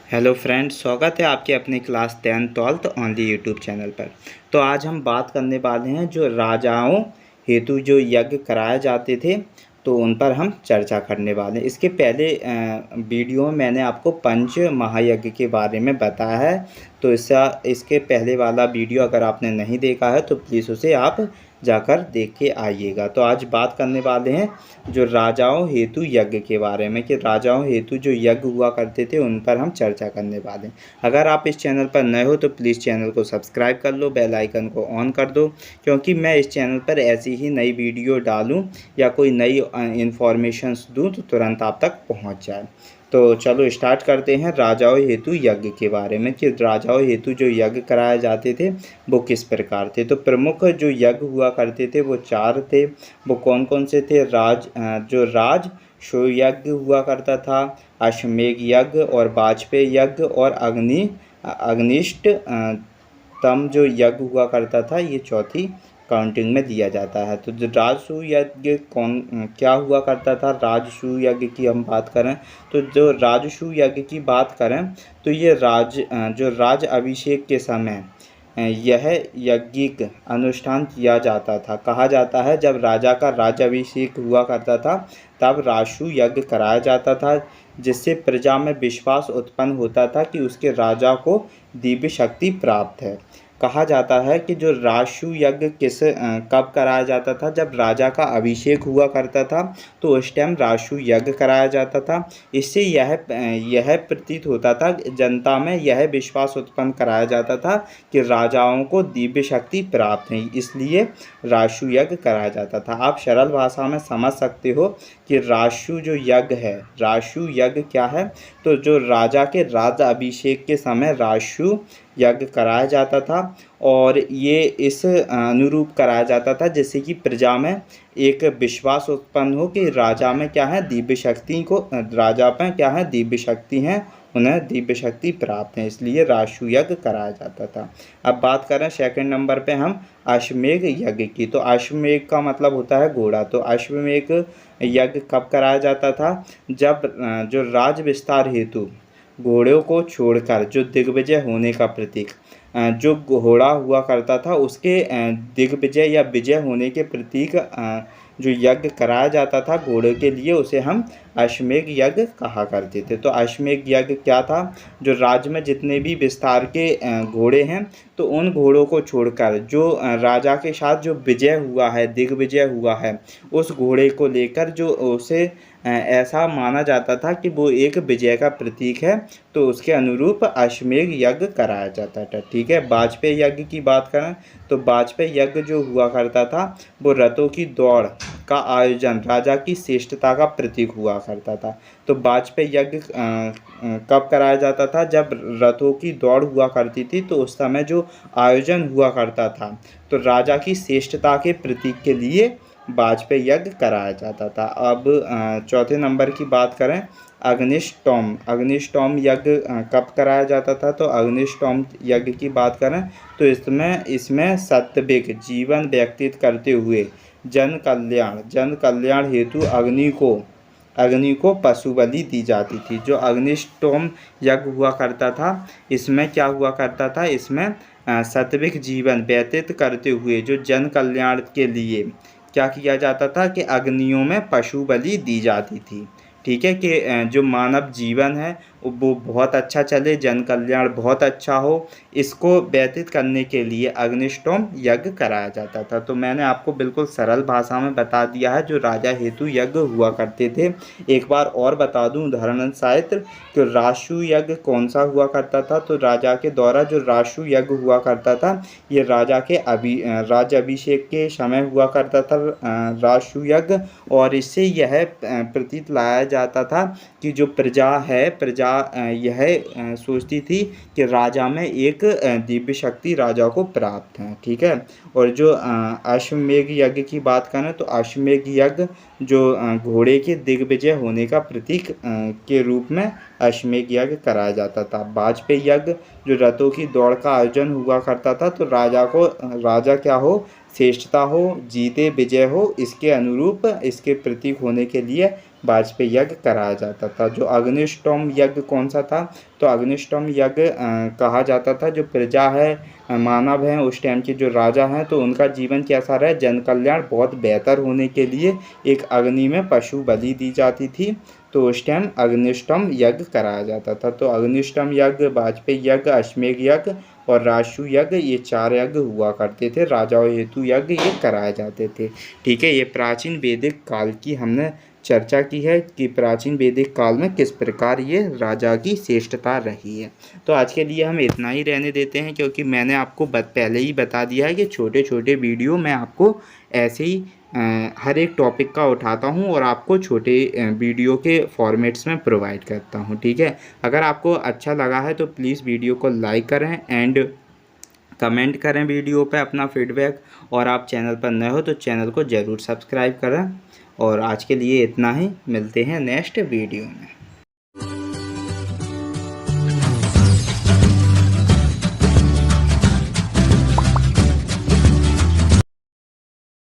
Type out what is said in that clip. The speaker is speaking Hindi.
हेलो फ्रेंड्स, स्वागत है आपके अपने class 10th-12th only YouTube channel पर। तो आज हम बात करने वाले हैं जो राजाओं हेतु जो यज्ञ कराए जाते थे, तो उन पर हम चर्चा करने वाले हैं। इसके पहले वीडियो में मैंने आपको पंच महायज्ञ के बारे में बताया है, तो इसके पहले वाला वीडियो अगर आपने नहीं देखा है तो प्लीज़ उसे आप जाकर देख के आइएगा। तो आज बात करने वाले हैं जो राजाओं हेतु यज्ञ के बारे में, कि राजाओं हेतु जो यज्ञ हुआ करते थे उन पर हम चर्चा करने वाले हैं। अगर आप इस चैनल पर नए हो तो प्लीज़ चैनल को सब्सक्राइब कर लो, बेल आइकन को ऑन कर दो, क्योंकि मैं इस चैनल पर ऐसी ही नई वीडियो डालूं या कोई नई इन्फॉर्मेशंस दूं तो तुरंत आप तक पहुंच जाए। तो चलो स्टार्ट करते हैं राजाओं हेतु यज्ञ के बारे में, कि राजाओं हेतु जो यज्ञ कराए जाते थे वो किस प्रकार थे। तो प्रमुख जो यज्ञ हुआ करते थे वो 4 थे। वो कौन कौन से थे? जो राजसूय यज्ञ हुआ करता था, अश्वमेध यज्ञ और वाजपेय यज्ञ और अग्निष्ट तम जो यज्ञ हुआ करता था, ये चौथी काउंटिंग में दिया जाता है। तो जो राजसूय यज्ञ क्या हुआ करता था, राजसूय यज्ञ की हम बात करें तो जो राजसूय यज्ञ की बात करें तो ये जो राज अभिषेक के समय यह यज्ञिक अनुष्ठान किया जाता था। कहा जाता है जब राजा का राज्याभिषेक हुआ करता था तब राजसूय यज्ञ कराया जाता था, जिससे प्रजा में विश्वास उत्पन्न होता था कि उसके राजा को दिव्य शक्ति प्राप्त है। कहा जाता है कि जो राजसूय यज्ञ कब कराया जाता था? जब राजा का अभिषेक हुआ करता था तो उस टाइम राजसूय यज्ञ कराया जाता था। इससे यह प्रतीत होता था, जनता में यह विश्वास उत्पन्न कराया जाता था कि राजाओं को दिव्य शक्ति प्राप्त है, इसलिए राजसूय यज्ञ कराया जाता था। आप सरल भाषा में समझ सकते हो कि राजसूय जो यज्ञ है, राजसूय यज्ञ क्या है? तो जो राजा के राज्य अभिषेक के समय राजसूय यज्ञ कराया जाता था, और ये इस अनुरूप कराया जाता था जिससे कि प्रजा में एक विश्वास उत्पन्न हो कि राजा में क्या है, दिव्य शक्ति को, राजा में क्या है, दिव्य शक्ति है, उन्हें दिव्य शक्ति प्राप्त है, इसलिए राजसूय यज्ञ कराया जाता था। अब बात करें सेकंड नंबर पे हम अश्वमेध यज्ञ की। तो अश्वमेध का मतलब होता है घोड़ा। तो अश्वमेध यज्ञ कब कराया जाता था? जब जो राज विस्तार हेतु घोड़ों को छोड़कर जो दिग्विजय होने का प्रतीक जो घोड़ा हुआ करता था, उसके दिग्विजय या विजय होने के प्रतीक जो यज्ञ कराया जाता था घोड़े के लिए, उसे हम अश्वमेध यज्ञ कहा करते थे। तो अश्वमेध यज्ञ क्या था? जो राज्य में जितने भी विस्तार के घोड़े हैं, तो उन घोड़ों को छोड़कर जो राजा के साथ जो विजय हुआ है, दिग्विजय हुआ है, उस घोड़े को लेकर जो उसे ऐसा माना जाता था कि वो एक विजय का प्रतीक है, तो उसके अनुरूप अश्वमेध यज्ञ कराया जाता था। ठीक है। वाजपेय यज्ञ की बात करें तो वाजपेय यज्ञ जो हुआ करता था वो रथों की दौड़ का आयोजन राजा की श्रेष्ठता का प्रतीक हुआ करता था। तो वाजपेय यज्ञ कब कराया जाता था? जब रथों की दौड़ हुआ करती थी, तो उस समय जो आयोजन हुआ करता था तो राजा की श्रेष्ठता के प्रतीक के लिए वाजपेय यज्ञ कराया जाता था। अब चौथे नंबर की बात करें, अग्निष्टोम यज्ञ कब कराया जाता था? तो अग्निष्टोम यज्ञ की बात करें तो इसमें सात्विक जीवन व्यतीत करते हुए जन कल्याण हेतु अग्नि को पशु बलि दी जाती थी। जो अग्निष्टोम यज्ञ हुआ करता था, इसमें क्या हुआ करता था? इसमें सात्विक जीवन व्यतीत करते हुए जो जन कल्याण के लिए क्या किया जाता था कि अग्नियों में पशु बलि दी जाती थी। ठीक है, कि जो मानव जीवन है वो बहुत अच्छा चले, जन कल्याण बहुत अच्छा हो, इसको व्यतीत करने के लिए अग्निष्टोम यज्ञ कराया जाता था। तो मैंने आपको बिल्कुल सरल भाषा में बता दिया है जो राजा हेतु यज्ञ हुआ करते थे। एक बार और बता दूं उदाहरण सहित कि राजसूय यज्ञ कौन सा हुआ करता था। तो राजा के द्वारा जो राजसूय यज्ञ हुआ करता था, ये राजा के राज्याभिषेक के समय हुआ करता था राजसूय यज्ञ, और इससे यह प्रतीत लाया जाता था कि जो प्रजा यह सोचती थी कि राजा में एक दिव्य शक्ति राजा को प्राप्त है। ठीक है। और जो अश्वमेध यज्ञ की बात करें तो अश्वमेध यज्ञ जो घोड़े के दिग्विजय होने का प्रतीक के रूप में अश्वमेध यज्ञ कराया जाता था। वाजपेय यज्ञ जो रथों की दौड़ का आयोजन हुआ करता था, तो राजा क्या हो, श्रेष्ठता हो, जीते विजय हो, इसके अनुरूप इसके प्रतीक होने के लिए वाजपेयी यज्ञ कराया जाता था। जो अग्निष्टोम यज्ञ कौन सा था? तो अग्निष्टोम यज्ञ कहा जाता था जो प्रजा है, मानव हैं, उस टाइम के जो राजा हैं, तो उनका जीवन कैसा रहे, जन कल्याण बहुत बेहतर होने के लिए एक अग्नि में पशु बलि दी जाती थी, तो उस टाइम अग्निष्टोम यज्ञ कराया जाता था। तो अग्निष्टोम यज्ञ, वाजपेयी यज्ञ, अश्वमेध यज्ञ और राजसूय यज्ञ, ये 4 यज्ञ हुआ करते थे। राजाओं हेतु यज्ञ ये कराए जाते थे। ठीक है, ये प्राचीन वैदिक काल की हमने चर्चा की है कि प्राचीन वैदिक काल में किस प्रकार ये राजा की श्रेष्ठता रही है। तो आज के लिए हम इतना ही रहने देते हैं, क्योंकि मैंने आपको पहले ही बता दिया है कि छोटे छोटे वीडियो मैं आपको ऐसे ही हर एक टॉपिक का उठाता हूँ और आपको छोटे वीडियो के फॉर्मेट्स में प्रोवाइड करता हूँ। ठीक है, अगर आपको अच्छा लगा है तो प्लीज़ वीडियो को लाइक करें एंड कमेंट करें वीडियो पे अपना फीडबैक, और आप चैनल पर नए हो तो चैनल को ज़रूर सब्सक्राइब करें। और आज के लिए इतना ही, मिलते हैं नेक्स्ट वीडियो में।